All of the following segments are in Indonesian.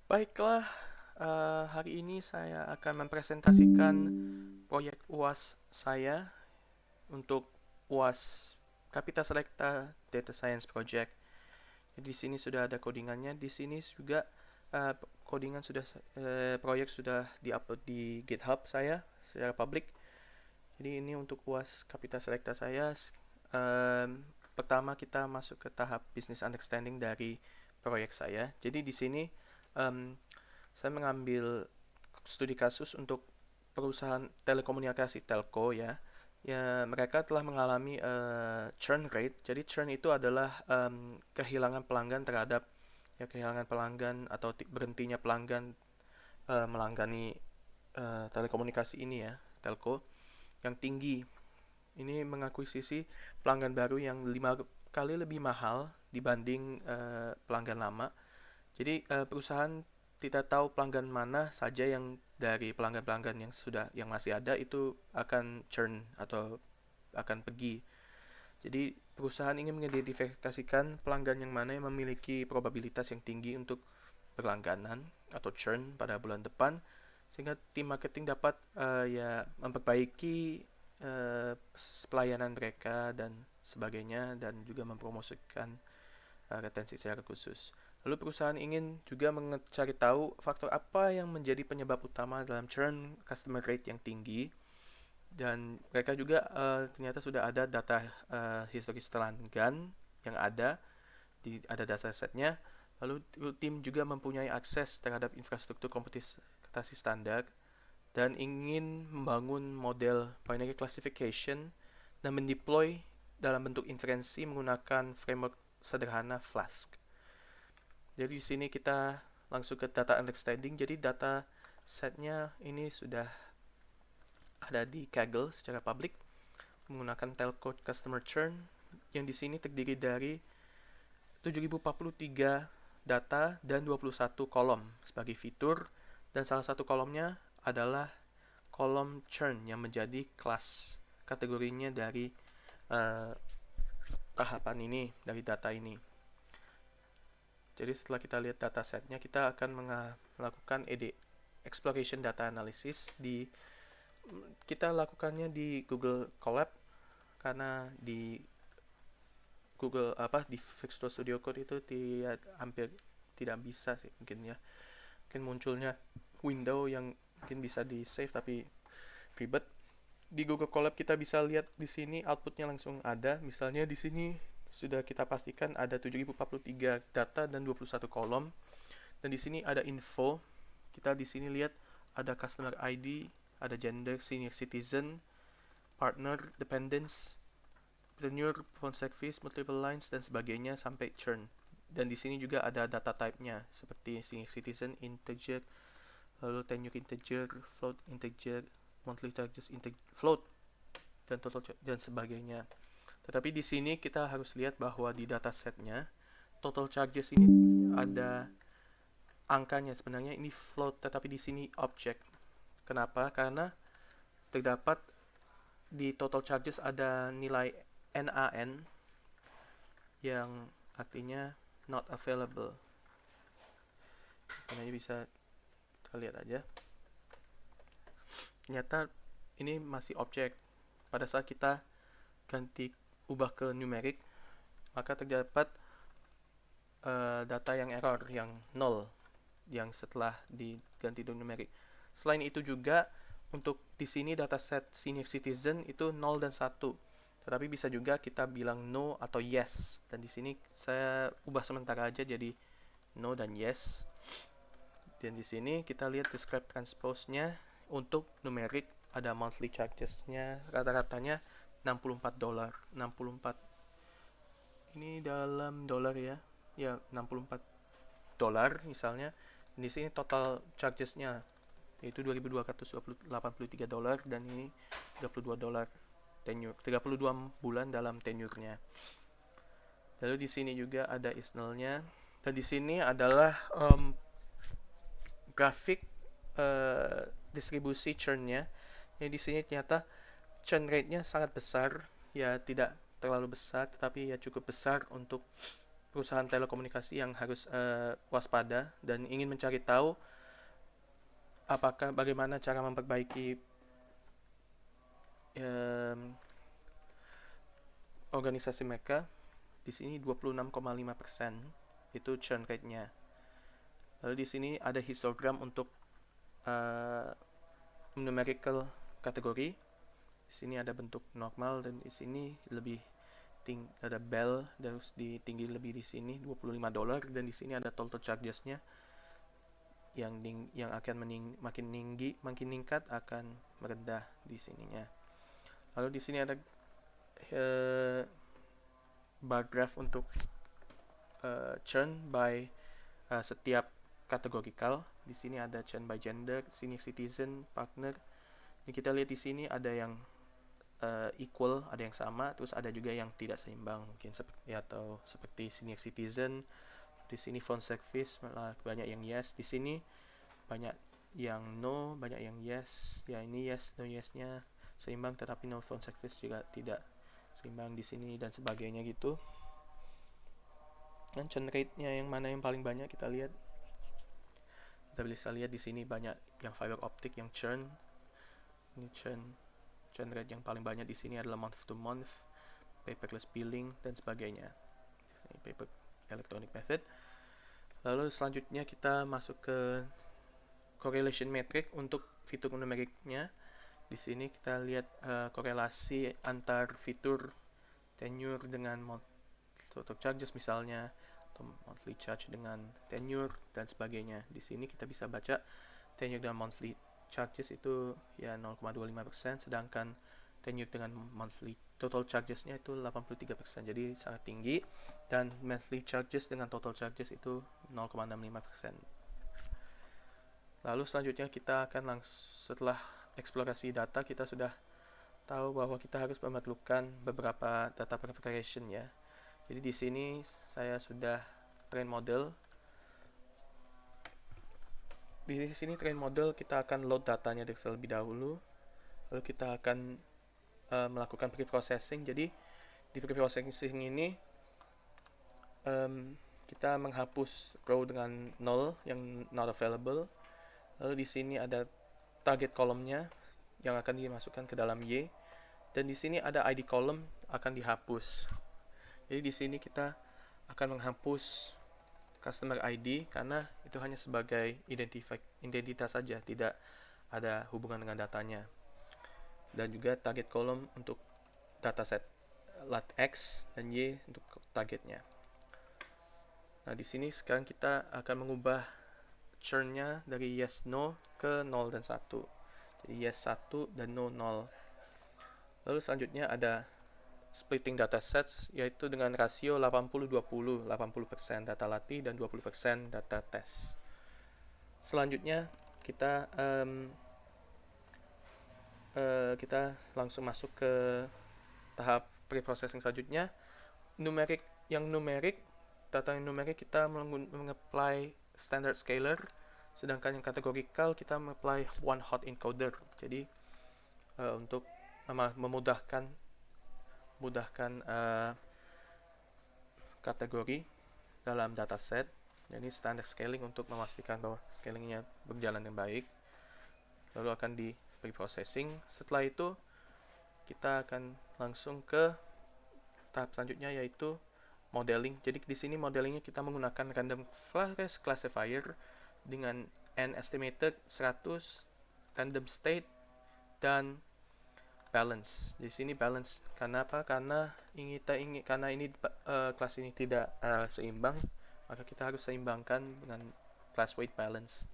Baiklah, hari ini saya akan mempresentasikan proyek UAS saya untuk UAS Kapita Selecta Data Science Project. Jadi di sini sudah ada codingannya. Di sini juga uh, codingan sudah proyek sudah diupload di GitHub saya secara publik. Jadi ini untuk UAS Kapita Selecta saya. Pertama kita masuk ke tahap business understanding dari proyek saya. Jadi di sini um, saya mengambil studi kasus untuk perusahaan telekomunikasi telco ya. Ya, mereka telah mengalami churn rate. Jadi churn itu adalah kehilangan pelanggan terhadap kehilangan pelanggan atau berhentinya pelanggan melanggani telekomunikasi ini ya, telco yang tinggi. Ini mengakuisisi pelanggan baru yang 5 kali lebih mahal dibanding pelanggan lama. Jadi perusahaan tidak tahu pelanggan mana saja yang dari pelanggan-pelanggan yang masih ada itu akan churn atau akan pergi. Jadi perusahaan ingin mengidentifikasikan pelanggan yang mana yang memiliki probabilitas yang tinggi untuk berlangganan atau churn pada bulan depan, sehingga tim marketing dapat ya memperbaiki pelayanan mereka dan sebagainya, dan juga mempromosikan retensi secara khusus. Lalu perusahaan ingin juga mencari tahu faktor apa yang menjadi penyebab utama dalam churn customer rate yang tinggi, dan mereka juga ternyata sudah ada data historis pelanggan yang ada data setnya. Lalu tim juga mempunyai akses terhadap infrastruktur komputasi standar dan ingin membangun model binary classification dan mendeploy dalam bentuk inferensi menggunakan framework sederhana Flask. Jadi di sini kita langsung ke data understanding. Jadi data setnya ini sudah ada di Kaggle secara publik menggunakan telco customer churn yang di sini terdiri dari 7043 data dan 21 kolom sebagai fitur, dan salah satu kolomnya adalah kolom churn yang menjadi kelas kategorinya dari uh, tahapan ini, dari data ini. Jadi setelah kita lihat datasetnya, kita akan melakukan exploration data analysis. Kita lakukannya di Google Colab, karena di Visual Studio Code itu hampir tidak bisa sih mungkin ya. Mungkin munculnya window yang mungkin bisa di save tapi ribet. Di Google Colab kita bisa lihat di sini outputnya langsung ada. Misalnya di sini sudah kita pastikan ada 7043 data dan 21 kolom. Dan di sini ada info. Kita di sini lihat ada customer ID, ada gender, senior citizen, partner, dependents, tenure, phone service, multiple lines, dan sebagainya sampai churn. Dan di sini juga ada data type-nya seperti senior citizen, integer, lalu tenure integer, float integer, monthly charges integer, float, dan total dan sebagainya. Tetapi di sini kita harus lihat bahwa di datasetnya total charges ini ada angkanya, sebenarnya ini float tetapi di sini object. Kenapa? Karena terdapat di total charges ada nilai NaN yang artinya not available. Sebenarnya bisa kita lihat aja. Ternyata ini masih objek. Pada saat kita ubah ke numerik, maka terdapat data yang error, yang nol, yang setelah diganti dengan numerik. Selain itu juga untuk di sini dataset senior citizen itu 0 dan 1. Tetapi bisa juga kita bilang no atau yes. Dan di sini saya ubah sementara aja jadi no dan yes. Dan di sini kita lihat describe transpose-nya. Untuk numerik ada monthly charges-nya, rata-ratanya $64. 64 ini dalam dolar ya. Ya, $64 misalnya. Di sini total charges-nya yaitu $2.283, dan ini $32 tenure, 32 bulan dalam tenurnya. Lalu di sini juga ada isnelnya, dan di sini adalah grafik distribusi churn-nya. Jadi di sini ternyata churn rate-nya sangat besar, ya tidak terlalu besar tetapi ya cukup besar untuk perusahaan telekomunikasi yang harus waspada dan ingin mencari tahu bagaimana cara memperbaiki em, organisasi mereka. Di sini 26,5% itu churn rate-nya. Lalu di sini ada histogram untuk numerical kategori. Di sini ada bentuk normal dan di sini lebih ada bell terus tinggi lebih di sini $25 dan di sini ada total charges-nya yang akan makin meningkat akan merendah di sininya. Lalu di sini ada bar graph untuk churn by setiap kategorikal. Di sini ada churn by gender, senior citizen, partner. Ini kita lihat di sini ada yang equal, ada yang sama, terus ada juga yang tidak seimbang mungkin seperti senior citizen. Di sini phone service malah banyak yang yes, di sini banyak yang no, banyak yang yes. Ya ini yes, no yes-nya seimbang, tetapi no phone service juga tidak seimbang di sini dan sebagainya gitu. Dan churn rate-nya yang mana yang paling banyak kita lihat. Kita bisa lihat di sini banyak yang fiber optic yang churn. Ini churn rate yang paling banyak di sini adalah month to month, paperless billing dan sebagainya. Ini paper electronic method. Lalu selanjutnya kita masuk ke correlation metric untuk fitur numeriknya. Di sini kita lihat korelasi antar fitur tenure dengan total charges misalnya, atau monthly charge dengan tenure dan sebagainya. Di sini kita bisa baca tenure dan monthly charges itu ya 0,25%, sedangkan tenure dengan monthly total charges-nya itu 83%, jadi sangat tinggi, dan monthly charges dengan total charges itu 0,65%. Lalu selanjutnya kita akan setelah eksplorasi data, kita sudah tahu bahwa kita harus memerlukan beberapa data preparation ya. Jadi di sini saya sudah train model. Di sini train model kita akan load datanya terlebih dahulu. Lalu kita akan melakukan pre-processing. Jadi di pre-processing ini kita menghapus row dengan 0 yang not available. Lalu di sini ada target kolomnya yang akan dimasukkan ke dalam Y, dan di sini ada ID column akan dihapus. Jadi di sini kita akan menghapus customer ID karena itu hanya sebagai identitas saja, tidak ada hubungan dengan datanya. Dan juga target column untuk dataset lat X dan Y untuk targetnya. Nah, di sini sekarang kita akan mengubah churn-nya dari yes no ke 0 dan 1. Jadi yes 1 dan no 0. Lalu selanjutnya ada splitting datasets, yaitu dengan rasio 80-20, 80% data latih dan 20% data tes. Selanjutnya kita langsung masuk ke tahap pre-processing selanjutnya. Data yang numerik kita mengapply standard scalar, sedangkan yang kategorikal kita mengapply one hot encoder. Jadi untuk memudahkan kategori dalam dataset. Jadi standard scaling untuk memastikan bahwa scalingnya berjalan dengan baik. Lalu akan di pre-processing. Setelah itu kita akan langsung ke tahap selanjutnya, yaitu modeling. Jadi di sini modelingnya kita menggunakan random forest classifier dengan n estimated 100, random state, dan balance. Di sini balance karena apa? Karena kelas ini tidak seimbang, maka kita harus seimbangkan dengan class weight balance.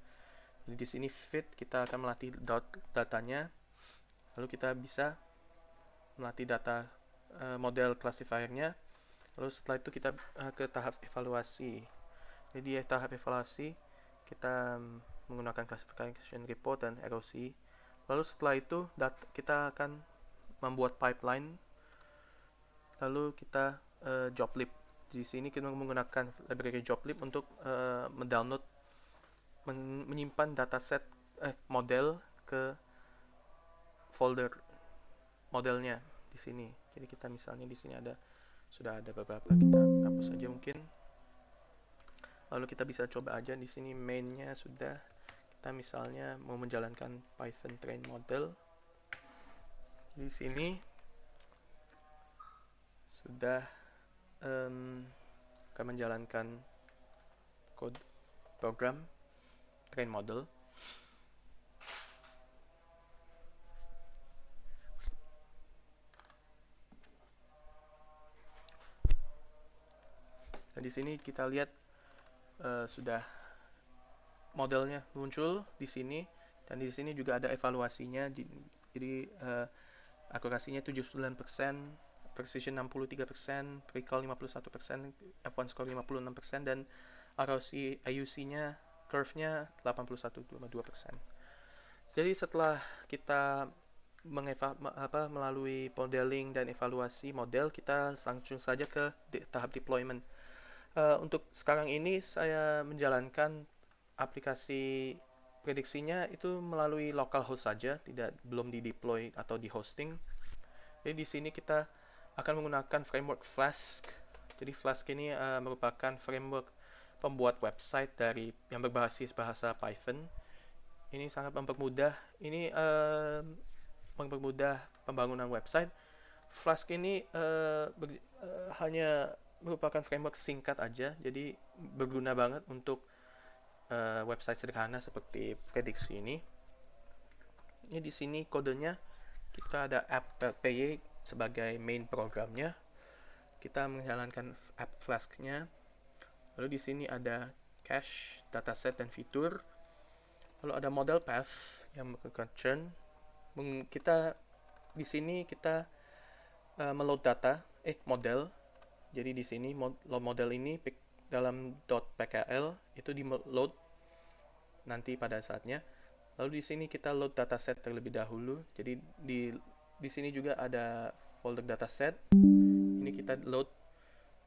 Jadi di sini fit kita akan melatih datanya, lalu kita bisa melatih data model classifiernya. Lalu setelah itu kita ke tahap evaluasi. Jadi di tahap evaluasi kita menggunakan classification report dan ROC. Lalu setelah itu kita akan membuat pipeline. Lalu kita joblib. Di sini kita menggunakan library joblib untuk mendownload, menyimpan dataset model ke folder modelnya di sini. Jadi kita misalnya di sini sudah ada beberapa, kita hapus saja mungkin. Lalu kita bisa coba aja di sini mainnya sudah. Kita misalnya mau menjalankan Python train model. Di sini sudah akan menjalankan code program train model. Dan di sini kita lihat sudah modelnya muncul di sini, dan di sini juga ada evaluasinya. Jadi akurasinya 79%, precision 63%, recall 51%, F1 score 56%, dan IUC-nya curve-nya 81,2%. Jadi setelah kita melalui modeling dan evaluasi model, kita langsung saja ke tahap deployment. Untuk sekarang ini saya menjalankan aplikasi prediksinya itu melalui localhost saja, belum di deploy atau di hosting. Jadi di sini kita akan menggunakan framework Flask. Jadi Flask ini merupakan framework pembuat website yang berbasis bahasa Python. Ini sangat mempermudah pembangunan website. Flask ini hanya merupakan framework singkat aja, jadi berguna banget untuk website sederhana seperti prediksi ini. Ini di sini kodenya kita ada app.py sebagai main programnya. Kita menjalankan app Flask-nya. Lalu di sini ada cache, dataset, dan fitur. Lalu ada model path yang melakukan churn. Di sini kita meload model. Jadi di sini model ini dalam .pkl itu di load nanti pada saatnya. Lalu di sini kita load dataset terlebih dahulu. Jadi di sini juga ada folder dataset. Ini kita load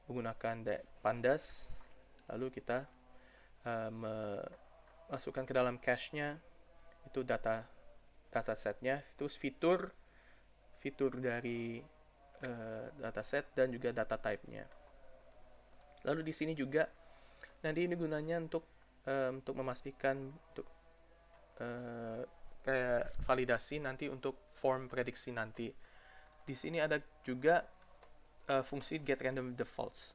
menggunakan pandas. Lalu kita masukkan ke dalam cache-nya itu datasetnya, terus fitur dari dataset dan juga data type-nya. Lalu di sini juga nanti ini gunanya untuk memastikan kayak validasi nanti untuk form prediksi nanti. Di sini ada juga fungsi get random defaults.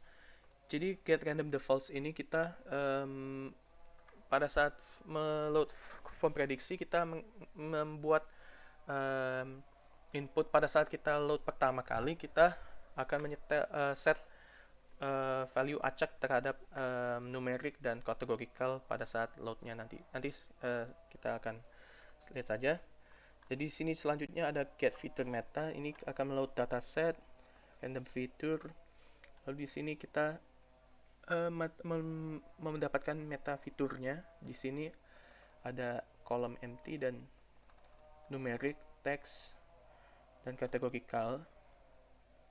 Jadi get random defaults ini kita pada saat meload form prediksi kita membuat input. Pada saat kita load pertama kali, kita akan set value acak terhadap numerik dan categorical pada saat loadnya nanti kita akan lihat saja. Jadi di sini selanjutnya ada get feature meta. Ini akan meload dataset, random feature. Lalu di sini kita mendapatkan meta fiturnya. Di sini ada kolom empty dan numerik, teks, dan categorical.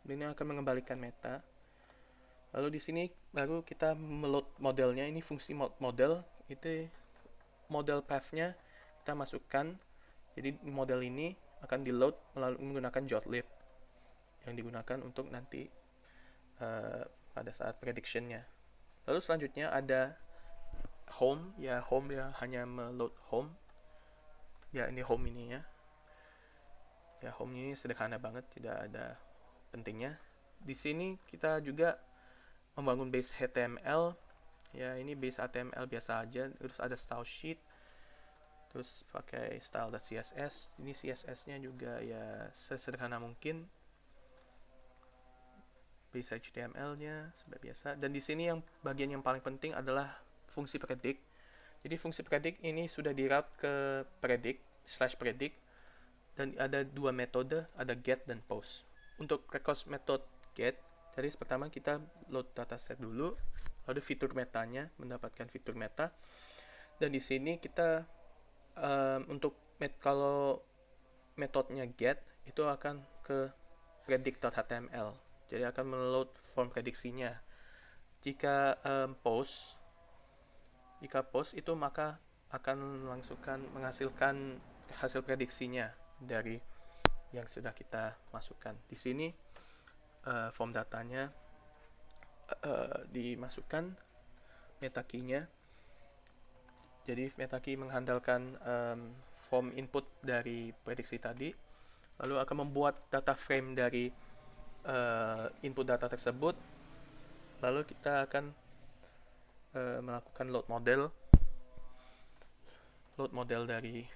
Ini akan mengembalikan meta. Lalu di sini baru kita meload modelnya. Ini fungsi model. Itu model path-nya kita masukkan. Jadi model ini akan di load menggunakan jotlib yang digunakan untuk nanti pada saat prediction-nya. Lalu selanjutnya ada home ya hanya meload home. Ya ini home ini ya. Ya home ini sederhana banget, tidak ada pentingnya. Di sini kita juga membangun base HTML. Ya ini base HTML biasa aja. Terus ada style sheet. Terus pakai style.css. Ini CSS-nya juga ya sesederhana mungkin. Base HTML-nya seperti biasa. Dan di sini bagian yang paling penting adalah fungsi predict. Jadi fungsi predict ini sudah di-route ke /predict. Dan ada dua metode, ada get dan post. Untuk request method get, jadi pertama kita load dataset dulu, lalu fitur metanya, mendapatkan fitur meta. Dan di sini kita kalau metodenya get itu akan ke predict.html. Jadi akan meload form prediksinya. Jika post itu maka akan menghasilkan hasil prediksinya dari yang sudah kita masukkan. Di sini form datanya dimasukkan, meta key-nya. Jadi meta key mengandalkan form input dari prediksi tadi, lalu akan membuat data frame dari input data tersebut, lalu kita akan melakukan load model dari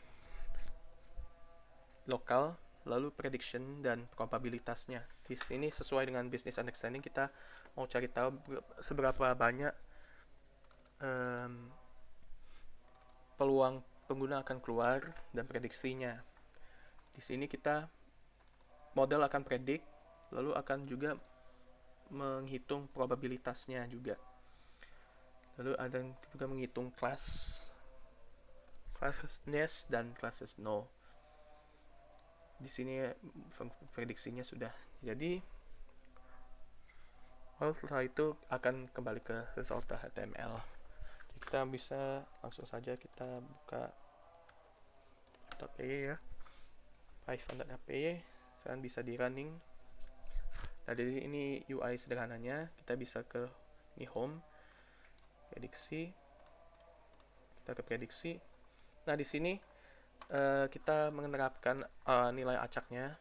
lokal, lalu prediction dan probabilitasnya. Di sini sesuai dengan business understanding, kita mau cari tahu seberapa banyak peluang pengguna akan keluar dan prediksinya. Di sini kita model akan predik, lalu akan juga menghitung probabilitasnya juga. Lalu ada juga menghitung classes yes dan classes no. Di sini prediksinya sudah. Jadi setelah itu akan kembali ke result HTML. Jadi kita bisa langsung saja kita buka .py ya, python.py. Sekarang bisa di running. Nah, jadi ini UI sederhananya. Kita bisa ke ini home, prediksi. Kita ke prediksi. Nah, di sini kita menerapkan nilai acaknya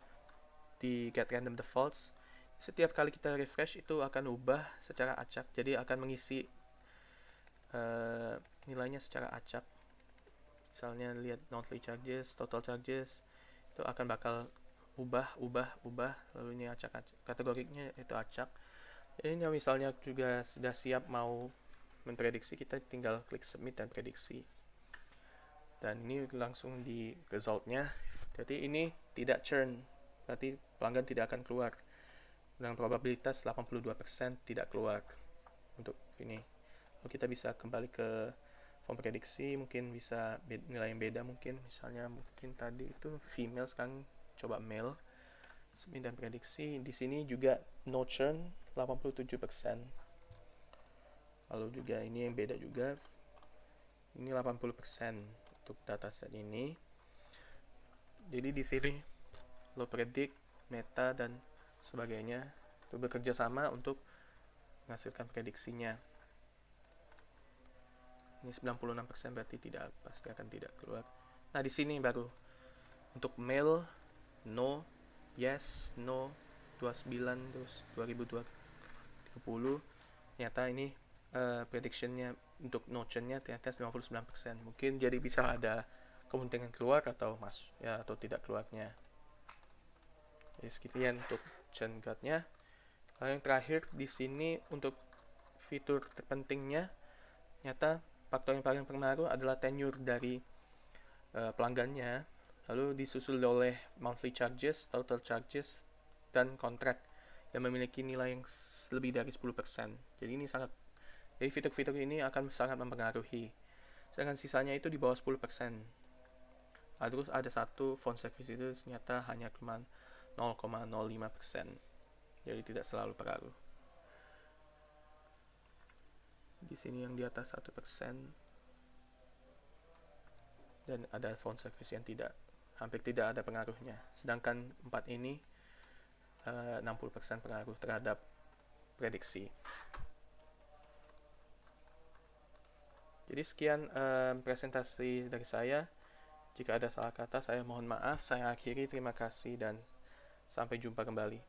di get random defaults. Setiap kali kita refresh itu akan ubah secara acak. Jadi akan mengisi nilainya secara acak. Misalnya lihat monthly charges, total charges, itu akan bakal ubah, lalu ini acak, kategorinya itu acak. Ini misalnya juga sudah siap mau memprediksi, kita tinggal klik submit dan prediksi. Dan ini langsung di resultnya. Jadi ini tidak churn, berarti pelanggan tidak akan keluar. Dengan probabilitas 82% tidak keluar untuk ini. Lalu kita bisa kembali ke form prediksi, mungkin bisa nilai yang beda, mungkin misalnya mungkin tadi itu female, sekarang coba male. Submit dan prediksi. Di sini juga no churn 87%. Lalu juga ini yang beda juga, ini 80% untuk dataset ini. Jadi di sini lo predict, meta dan sebagainya itu bekerja sama untuk menghasilkan prediksinya. Ini 96% berarti pasti akan tidak keluar. Nah, di sini baru untuk male no, yes, no 29 terus 2030. Ternyata ini predictionnya untuk no churn-nya ternyata 59%. Mungkin jadi bisa ada kemungkinan keluar atau masuk ya, atau tidak keluarnya. Jadi sekian untuk churn guard-nya. Lalu yang terakhir di sini untuk fitur terpentingnya, ternyata faktor yang paling berpengaruh adalah tenure dari pelanggannya, lalu disusul oleh monthly charges, total charges, dan kontrak yang memiliki nilai yang lebih dari 10%. Jadi fitur-fitur ini akan sangat mempengaruhi. Sedangkan sisanya itu di bawah 10%. Terus ada satu phone service itu ternyata hanya cuma 0,05%. Jadi tidak selalu pengaruh. Di sini yang di atas 1%. Dan ada phone service yang hampir tidak ada pengaruhnya. Sedangkan 4 ini 60% pengaruh terhadap prediksi. Jadi sekian presentasi dari saya. Jika ada salah kata, saya mohon maaf. Saya akhiri. Terima kasih dan sampai jumpa kembali.